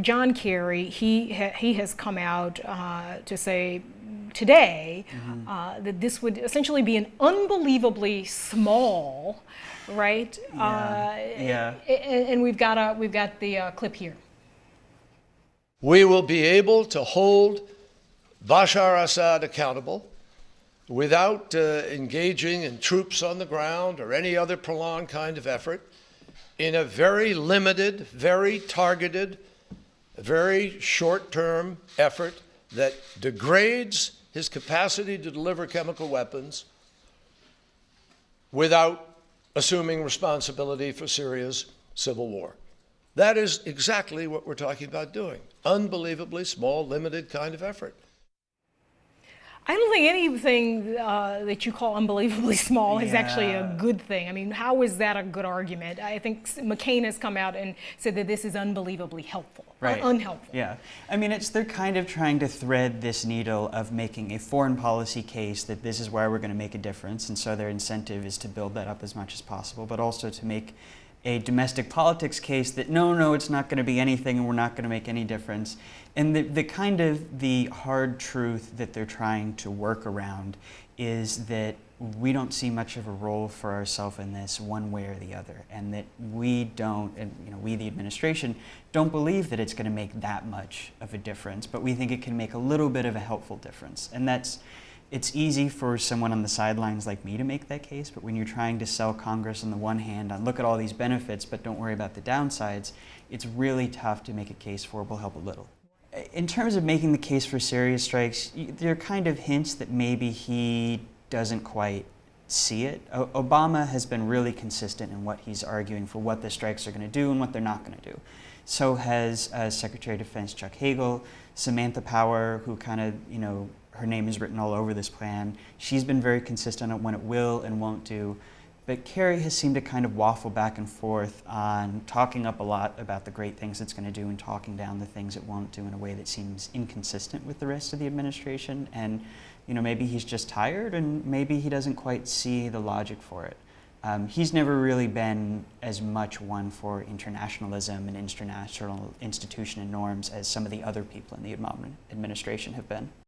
John Kerry, he has come out to say today that this would essentially be an unbelievably small, right? And we've got the clip here. We will be able to hold Bashar al-Assad accountable without engaging in troops on the ground or any other prolonged kind of effort, in a very limited, very targeted, very short-term effort that degrades his capacity to deliver chemical weapons without assuming responsibility for Syria's civil war. That is exactly what we're talking about doing. Unbelievably small, limited kind of effort. I don't think anything that you call unbelievably small is actually a good thing. I mean, how is that a good argument? I think McCain has come out and said that this is unbelievably helpful, unhelpful. Yeah, I mean, they're kind of trying to thread this needle of making a foreign policy case that this is where we're going to make a difference, and so their incentive is to build that up as much as possible, but also to make a domestic politics case that no, it's not going to be anything and we're not going to make any difference. And the hard truth that they're trying to work around is that we don't see much of a role for ourselves in this one way or the other, and that we don't, and we the administration don't believe that it's going to make that much of a difference, but we think it can make a little bit of a helpful difference. And it's easy for someone on the sidelines like me to make that case, but when you're trying to sell Congress on the one hand on look at all these benefits but don't worry about the downsides, it's really tough to make a case for will help a little. In terms of making the case for serious strikes, there are kind of hints that maybe he doesn't quite see it. Obama has been really consistent in what he's arguing for what the strikes are going to do and what they're not going to do. So has Secretary of Defense Chuck Hagel, Samantha Power, who kind of, her name is written all over this plan. She's been very consistent on what it will and won't do. But Kerry has seemed to kind of waffle back and forth on talking up a lot about the great things it's going to do and talking down the things it won't do in a way that seems inconsistent with the rest of the administration. And maybe he's just tired and maybe he doesn't quite see the logic for it. He's never really been as much one for internationalism and international institution and norms as some of the other people in the Obama administration have been.